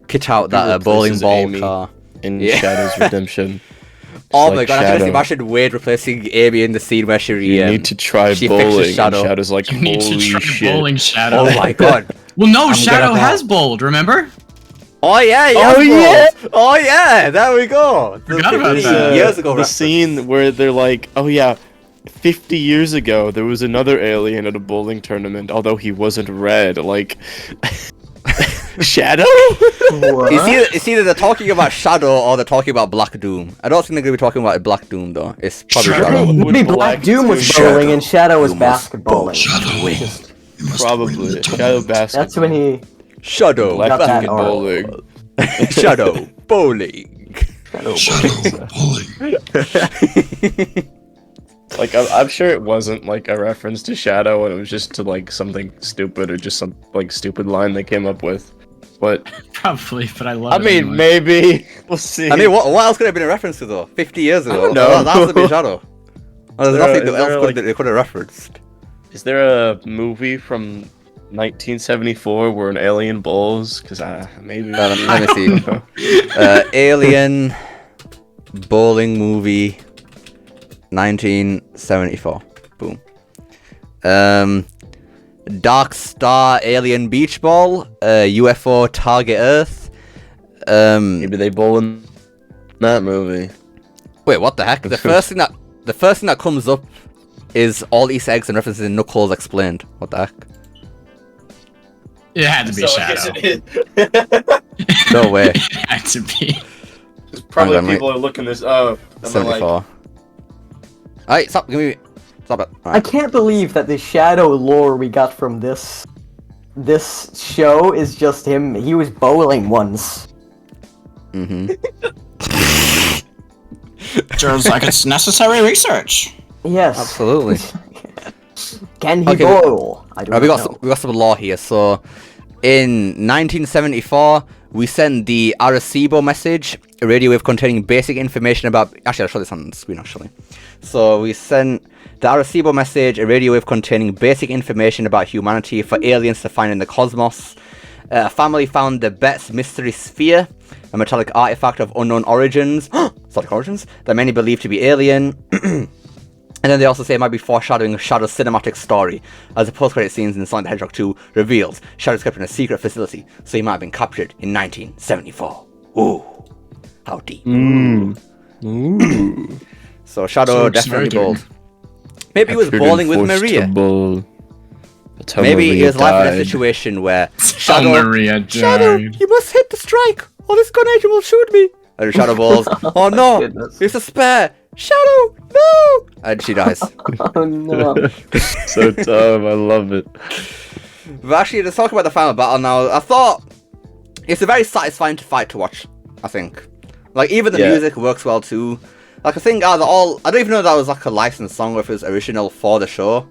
kit out that bowling replaces ball Amy. car. In Yeah. Shadow's Redemption. Oh Just my like god, I can just Shadow. imagine Wade replacing Amy in the scene where she You need to try she fixes bowling. And Shadow. Shadow's like, You need holy to try shit. bowling Shadow. Oh my god. Well, no, I'm Shadow gonna has go. bowled, remember? Oh yeah, Oh, yeah. Oh yeah, there we go. The Forgot about 50 that. years ago the reference. scene where they're like, oh yeah, 50 years ago there was another alien at a bowling tournament, although he wasn't red. Like, Shadow? What? It's either they're talking about Shadow or they're talking about Black Doom. I don't think they're gonna be talking about Black Doom though. It's probably Shadow. Shadow. Maybe Black Doom was Shadow. bowling and Shadow was You must basketballing. Probably. Shadow basket. That's when he. Shadow. Black got that Doom arc. bowling. Shadow. Bowling. Like, I'm sure it wasn't like a reference to Shadow, and it was just to like something stupid or just some like stupid line they came up with. But Probably, but I love I it. mean, anyway. maybe we'll see. I mean, what else could it have been a reference to though? 50 years ago? don't know. That has to be Shadow. Well, there's nothing Is there, else like- that they could have referenced. Is there a movie from 1974 where an alien bowls? Because maybe. Let me see. Alien bowling movie 1974. Boom. Dark Star Alien Beach Ball, UFO Target Earth. Maybe they bowl in that movie. Wait, what the heck? The first thing that comes up is all Easter eggs and references in Knuckles Explained. What the heck? It had to be Shadow. No way. It had to be. Probably Hang on, people are looking this up. 74. Alright, stop. Give me. Stop it. I can't believe that the Shadow lore we got from this show is just him. He was bowling once. Mm-hmm. Sounds like it's necessary research. Yes. Absolutely. Can he Okay, bowl? I don't we know. got some law here. So, in 1974, we sent the Arecibo message, a radio wave containing basic information about. Actually, I'll show this on the screen. Actually, so we sent the Arecibo message, a radio wave containing basic information about humanity for aliens to find in the cosmos. A family found the Bet's mystery sphere, a metallic artifact of unknown origins, that many believe to be alien. And then they also say it might be foreshadowing Shadow's cinematic story, as the post-credit scenes in Sonic the Hedgehog 2 reveals Shadow's kept in a secret facility, so he might have been captured in 1974. Ooh, how deep. So Shadow So it's definitely very bowled. Maybe he was bowling with Maria. Maybe he was live in a situation where Shadow, Maria died. Shadow, you must hit the strike, or this gun agent will shoot me. And Shadow balls. Oh no, Goodness. it's a spare. Shadow, no! And she dies. Oh no. So dumb, I love it. But actually, let's talk about the final battle now. I thought it's a very satisfying fight to watch, I think. Like, even the Yeah. music works well too. Like, I think out of all, I don't even know if that was like a licensed song or if it was original for the show.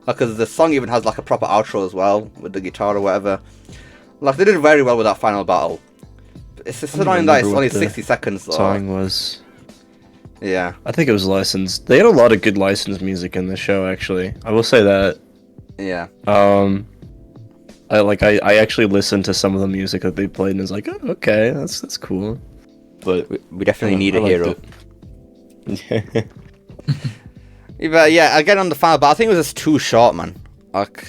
Like, because the song even has like a proper outro as well, with the guitar or whatever. Like, they did very well with that final battle. It's just annoying that it's remember only what the 60 seconds though. Song was. Yeah. I think it was licensed. They had a lot of good licensed music in the show, actually. I will say that. Yeah. I actually listened to some of the music that they played and was like, oh, okay, that's cool. But We definitely need a I hero. liked it. But yeah, again on the final battle, I think it was just too short, man. Like,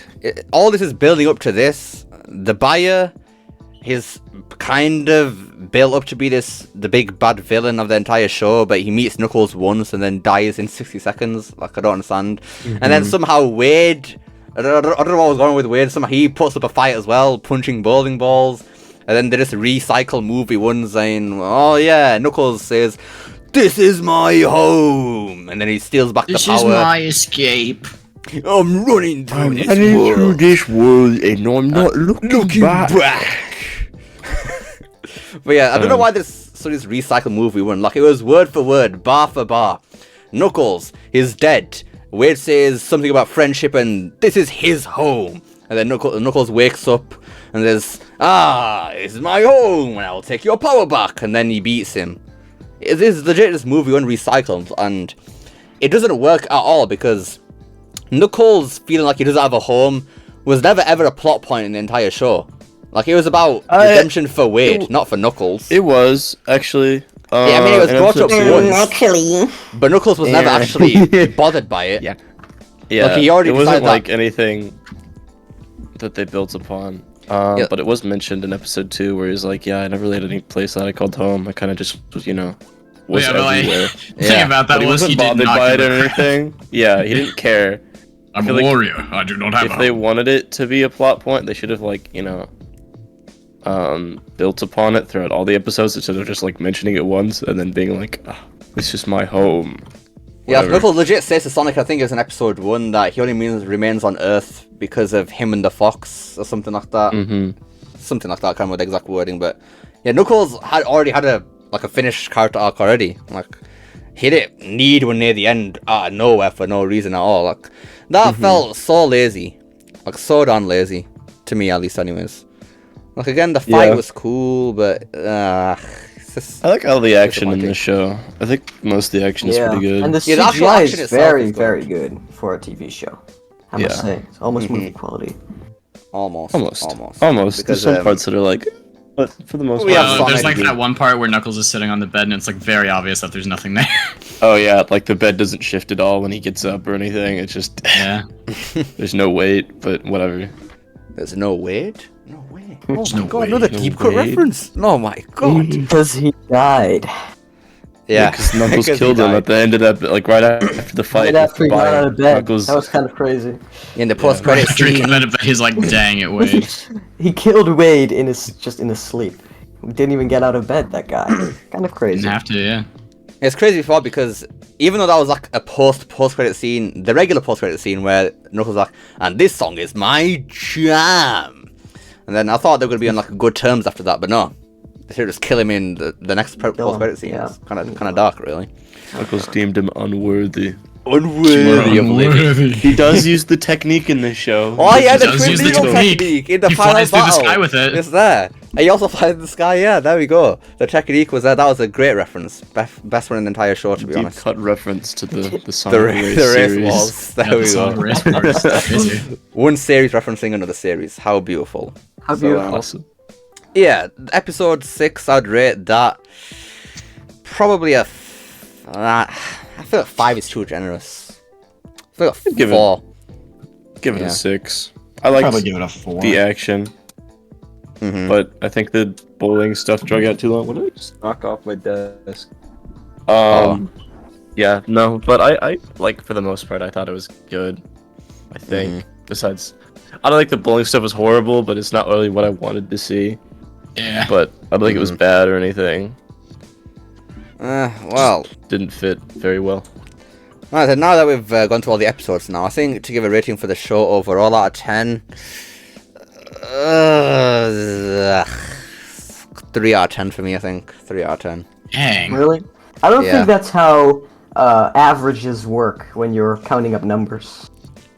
all this is building up to this. The buyer, he's kind of built up to be the big bad villain of the entire show, but he meets Knuckles once and then dies in 60 seconds. Like, I don't understand. And then somehow Wade, I don't know what was going on with Wade, somehow he puts up a fight as well, punching bowling balls. And then they just recycle movie one saying, oh yeah, Knuckles says, this is my home. And then he steals back This the is power. my escape. I'm running through this running world. through this world and I'm not looking back. But yeah, I don't know why this recycled movie one. Like, it was word for word, bar for bar. Knuckles is dead. Wade says something about friendship and this is his home. And then Knuckles wakes up and says, this is my home and I'll take your power back. And then he beats him. It is legit this movie unrecycled, and it doesn't work at all because Knuckles feeling like he doesn't have a home was never ever a plot point in the entire show. Like, it was about redemption for Wade, not for Knuckles. It was, actually. Yeah, I mean, it was in brought up episode once, but Knuckles was never actually bothered by it. Yeah. Like, he already it wasn't decided that- like anything that they built upon. Yeah. But it was mentioned in episode 2 where he's like, yeah, I never really had any place that I called home. I kind of just was, was Yeah, but like, everywhere. thing about that But he was wasn't he did bothered not by it give or a crap. anything. Yeah, he didn't care. I'm a feel like warrior. I do not have If a they home. wanted it to be a plot point, they should have, built upon it throughout all the episodes instead of just, mentioning it once and then being like, this is my home. Yeah, Whatever. Knuckles legit says to Sonic, I think it's in episode 1, that he only remains on Earth because of him and the fox, or something like that. Mm-hmm. Something like that, I can't remember the exact wording, but yeah, Knuckles had already had a finished character arc already. Like, he didn't need one near the end out of nowhere for no reason at all. Like, that felt so lazy. Like, so darn lazy. To me, at least, anyways. Like, again, the fight Yeah. was cool, but it's just... I like all the action in disappointing. the show. I think most of the action is pretty good. And the Yeah, the actual CGI action is itself very, is good. very good for a TV show. I must Yeah. say, it's almost movie quality. Almost. Almost. Almost. There's Because, some parts that are like, But for the most We part, have Sonic. there's like that one part where Knuckles is sitting on the bed and it's like very obvious that there's nothing there. oh yeah, like the bed doesn't shift at all when he gets up or anything. It's just Yeah. there's no weight, but whatever. There's no weight? No way. Oh There's my no god, weight. another No deep cut weight. reference. Oh my god. Because he died. Yeah, because Knuckles 'cause he killed him died. at the end of that, like right after the fight. Right after he got Bayern. out of bed. Knuckles, That was kind of crazy. In the post credit After he scene. got out of bed, he's like, dang it, Wade. He killed Wade in his sleep. He didn't even get out of bed. That guy. Kind of crazy. Didn't have to, yeah. It's crazy before because even though that was like a post credit scene, the regular post credit scene where Knuckles like, and this song is my jam, and then I thought they were gonna be on like good terms after that, but no, they should just kill him in the next post credit scene. yeah. It's kind of dark, really. Knuckles deemed him unworthy. Unworthy of living. He does use the technique in this show. Oh yeah, the does twin use the needle technique. technique in the He final flies through the battle. sky with it. It's there. And he also flies in the sky. Yeah, there we go. The technique was there. That was a great reference. Best one in the entire show, to be Deep honest. cut reference to the The, Sonic the Race race series. was. There Yeah, we the Sonic go. Race part is crazy. One series referencing another series. How beautiful. How So, beautiful. Awesome. Yeah, episode 6, I'd rate that probably a. I feel like 5 is too generous. I feel like Give it- 4. Give it Yeah. a 6. I like Probably give it a 4. the action, Mhm. but I think the bowling stuff drug out too long. What did I just knock off my desk? Oh. Yeah, no, but I like for the most part, I thought it was good. I think. Besides, I don't think the bowling stuff was horrible, but it's not really what I wanted to see. Yeah. But I don't think it was bad or anything. Well, Didn't fit very well. right, so now that we've gone through all the episodes now, I think to give a rating for the show overall out of 10, 3 out of 10 for me, I think. 3 out of 10. Dang. Really? I don't Yeah. think that's how averages work when you're counting up numbers.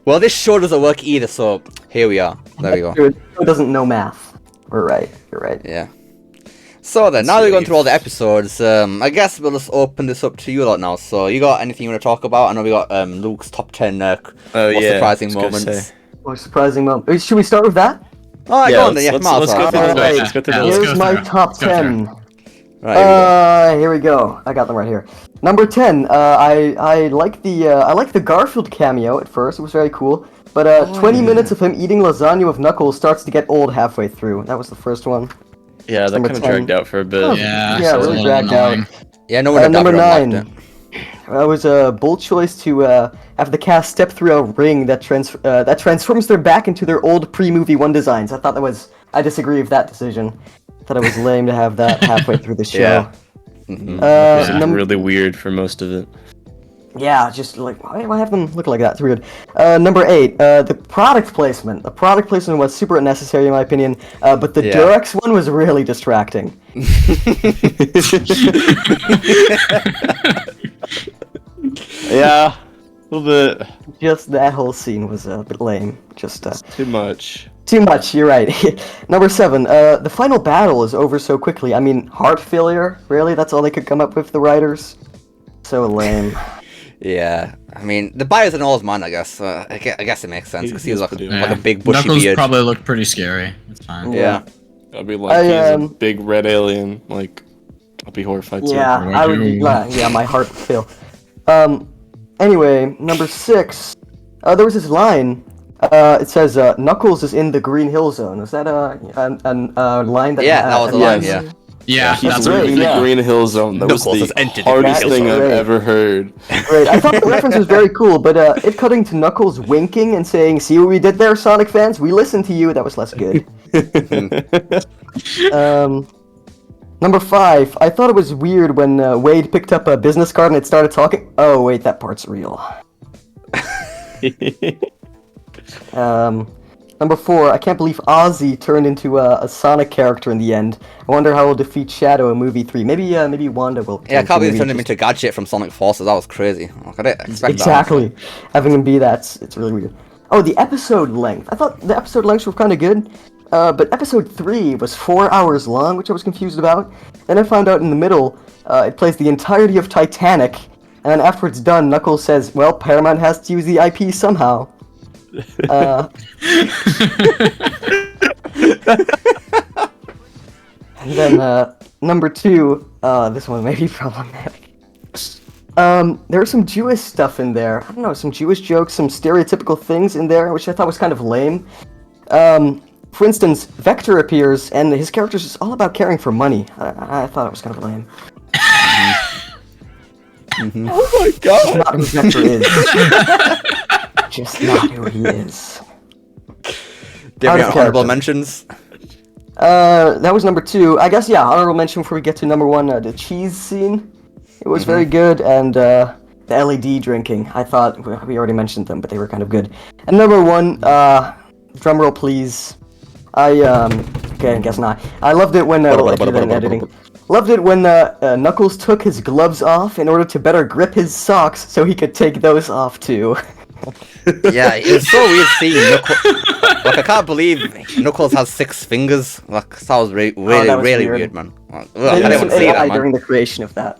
Well, this show doesn't work either, so here we are. There we go. It doesn't know math. We're right. You're right. Yeah. So then, now that we've gone through all the episodes, I guess we'll just open this up to you lot now. So, you got anything you want to talk about? I know we got Luke's top 10 Oh most yeah. surprising I was gonna moments. say. Most surprising moment. Should we start with that? Alright, Yeah, go on then. Yeah, let's- come on. let's go I'll through start. the- Alright, let's go through yeah, the- let's Here's go my through. top Let's go through. 10. Right, here we go. Here we go. I got them right here. Number 10. I like the Garfield cameo at first. It was very cool. But 20 minutes of him eating lasagna with Knuckles starts to get old halfway through. That was the first one. Yeah, that Number kind of 10. dragged out for a bit. Oh, Yeah, Yeah, so it's really a little dragged out. annoying. Yeah, no one Number liked 9. it. That was a bold choice to have the cast step through a ring that transforms their back into their old pre-movie one designs. I thought that was. I disagree with that decision. I thought it was lame to have that halfway through the show. Yeah. It was Num- really weird for most of it. Yeah, just like why have them look like that? It's weird. Number 8, the product placement. The product placement was super unnecessary in my opinion, but the Yeah. Durex one was really distracting. Yeah, a little bit Just that whole scene was a bit lame. Just too much. too much. You're right. Number 7, the final battle is over so quickly. I mean, heart failure. Really, that's all they could come up with. The writers. So lame. Yeah. I mean, the buyer's an old man, I guess. I guess it makes sense because he was like Yeah. a big bushy Knuckles beard. probably looked pretty scary. It's fine. Yeah. I'd be like, I, he's a um, big red alien. Like, I'll be horrified too. Yeah, I would. Yeah, my heart would fail. Anyway, number 6. There was this line. It says Knuckles is in the Green Hill Zone. Was that a line that? Yeah, that was a line, yes. yeah. Yeah, He's that's great, in right. the yeah. Green Hill Zone. That Knuckles was has the entered the hardest Green thing Hill I've Zone. ever heard. Right, I thought the reference was very cool, but it cutting to Knuckles winking and saying, "See what we did there, Sonic fans? We listened to you." That was less good. Number 5. I thought it was weird when Wade picked up a business card and it started talking. Oh wait, that part's real. Number 4. I can't believe Ozzy turned into a Sonic character in the end. I wonder how he'll defeat Shadow in movie 3. Maybe Wanda will. Yeah, I can't believe they maybe turned him just- into Gadget from Sonic Forces. That was crazy. Like, I didn't expect Exactly. Having him be that, it's really weird. Oh, the episode length. I thought the episode lengths were kind of good, but episode 3 was 4 hours long, which I was confused about. Then I found out in the middle, it plays the entirety of Titanic, and then after it's done, Knuckles says, well, Paramount has to use the IP somehow. And then number 2, this one may be problematic. There was some Jewish stuff in there. I don't know, some Jewish jokes, some stereotypical things in there, which I thought was kind of lame. For instance, Vector appears, and his character's just all about caring for money. I thought it was kind of lame. Oh my god! Not who Vector is. Just not who he is. Do you have any honorable mentions? That was number 2. I guess, yeah, honorable mention before we get to number 1, the cheese scene. It was very good, and the LED drinking. I thought, we already mentioned them, but they were kind of good. And number 1, drumroll please. Okay, I guess not. I loved it when, editing. Loved it when Knuckles took his gloves off in order to better grip his socks so he could take those off too. Yeah, it was so weird seeing Knuckles. Like, I can't believe Knuckles has 6 fingers. Like, that was really weird, man. Like, I didn't want to see that, man. During the creation of that.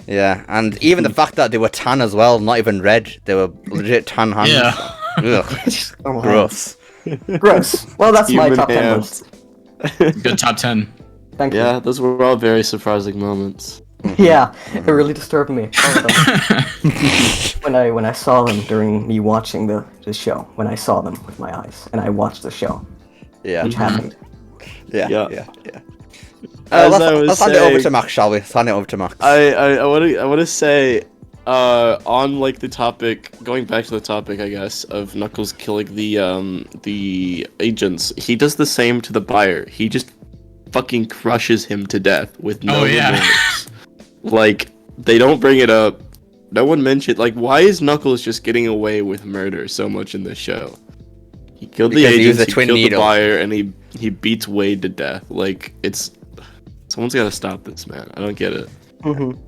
Yeah, and even the fact that they were tan as well, not even red. They were legit tan hands. Yeah. Ugh. Gross. Gross. Well, that's my Human top 10 hands. list. Good top 10. Thank you. Yeah, those were all very surprising moments. Yeah, it really disturbed me. All of them. when I saw them during me watching the show, when I saw them with my eyes, and I watched the show, Yeah. which happened. Yeah. Let's hand it over to Max, shall we? Let's hand it over to Max. I want to say, on like the topic, going back to the topic, I guess, of Knuckles killing the agents. He does the same to the buyer. He just fucking crushes him to death with no remorse. Like, they don't bring it up. No one mentioned, like, why is Knuckles just getting away with murder so much in this show? He killed the agents, he killed the buyer, and he beats Wade to death. Like, someone's gotta stop this, man. I don't get it. Mm-hmm.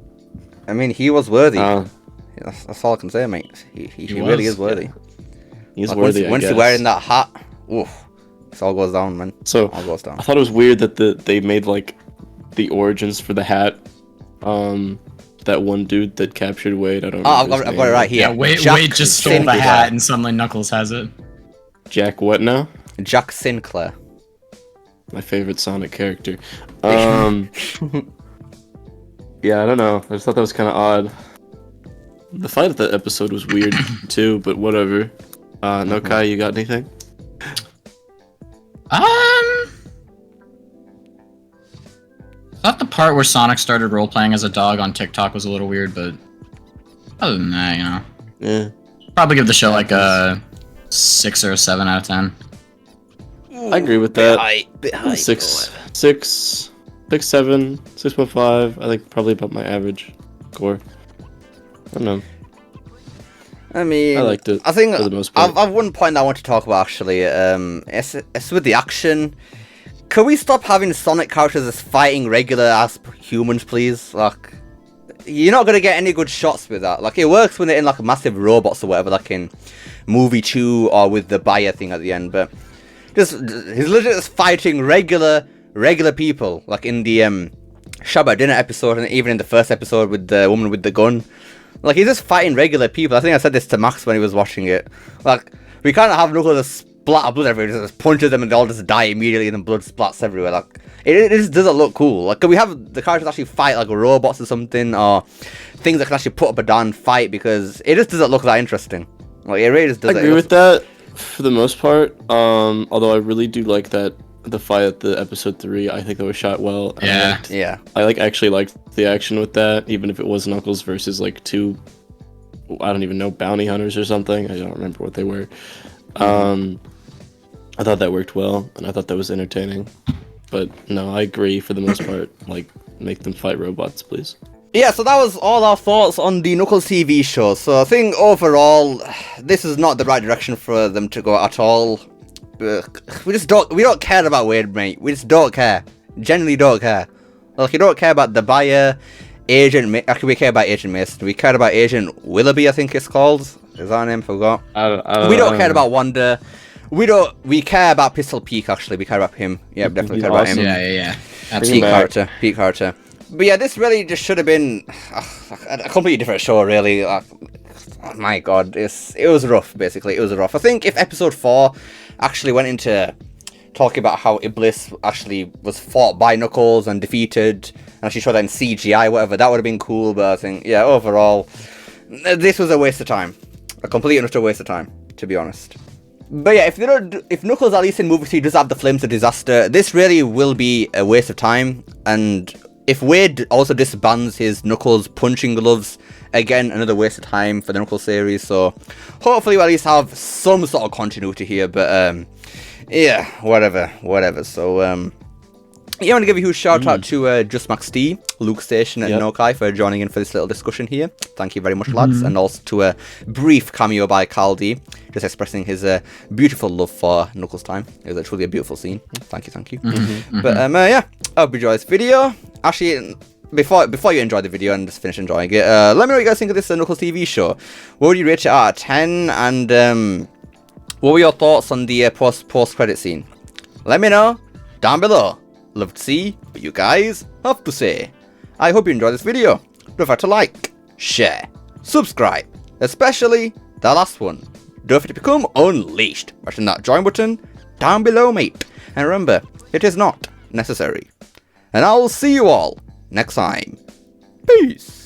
I mean, he was worthy. That's all I can say, mate. He really is worthy. He's worthy, Once you're wearing that hat, oof, it all goes down, man. So, all goes down. I thought it was weird that they made, like, the origins for the hat. That one dude that captured Wade, I don't know. I've got it right here. Yeah, Wade just stole the hat and suddenly Knuckles has it. Jack what now? Jack Sinclair. My favorite Sonic character. Yeah, I don't know. I just thought that was kind of odd. The fight of that episode was weird too, but whatever. No, Kai, you got anything? I thought the part where Sonic started role-playing as a dog on TikTok was a little weird, but other than that, you know. Yeah. Probably give the show like a 6 or a 7 out of 10. I agree with that. Bit high. 6, 7, 6.5. I think probably about my average score. I don't know. I mean, I liked it. I think for the most part. I've one point I want to talk about actually. It's with the action. Can we stop having Sonic characters as fighting regular as humans, please? Like, you're not gonna get any good shots with that. Like, it works when they're in like massive robots or whatever, like in Movie 2 or with the buyer thing at the end. But he's literally just fighting regular people, like in the Shabba Dinner episode, and even in the first episode with the woman with the gun. Like, he's just fighting regular people. I think I said this to Max when he was watching it. Like, we can't have Knuckles just splat of blood everywhere, just punches them and they all just die immediately and then blood splats everywhere. Like, it just doesn't look cool. Like, can we have the characters actually fight like robots or something, or things that can actually put up a darn fight, because it just doesn't look that interesting. Like, it really just doesn't. I agree with that for the most part. Although I really do like that the fight at the episode 3. I think that was shot well. Yeah. I actually liked the action with that, even if it was Knuckles versus like 2, I don't even know, bounty hunters or something. I don't remember what they were. I thought that worked well, and I thought that was entertaining. But no, I agree for the most part. Like, make them fight robots, please. Yeah, so that was all our thoughts on the Knuckles TV show. So I think overall, this is not the right direction for them to go at all. We don't care about Wade, mate. We just don't care. Genuinely don't care. Like, you don't care about the buyer, actually we care about Agent Mason. We care about Agent Willoughby, I think it's called. Is that her name? Forgot. We don't care about Wanda. We care about Pistol Peak, actually. We care about him. Yeah, definitely care about him. Yeah. Peak character. But yeah, this really just should have been a completely different show, really. Like, oh my god, it was rough, basically. It was rough. I think if episode 4 actually went into talking about how Iblis actually was fought by Knuckles and defeated, and actually showed that in CGI, whatever. That would have been cool, but I think, yeah, overall, this was a waste of time. A complete and utter waste of time, to be honest. But yeah, if Knuckles, at least in movie 3, does have the Flames of Disaster, this really will be a waste of time. And if Wade also disbands his Knuckles punching gloves, again, another waste of time for the Knuckles series. So hopefully we'll at least have some sort of continuity here. But yeah, whatever. So yeah, I want to give a huge shout out to Just Max D, Luke Station, and Nokai for joining in for this little discussion here. Thank you very much, lads. And also to a brief cameo by Carl D, just expressing his beautiful love for Knuckles time. It was truly a beautiful scene. Thank you. But yeah, I hope you enjoyed this video. Actually, before you enjoy the video and just finish enjoying it, let me know what you guys think of this Knuckles TV show. What would you rate it out of 10? And what were your thoughts on the post-credit scene? Let me know down below. Love to see what you guys have to say. I hope you enjoyed this video. Don't forget to like, share, subscribe, especially the last one. Don't forget to become unleashed. Pressing that join button down below, mate. And remember, it is not necessary. And I'll see you all next time. Peace.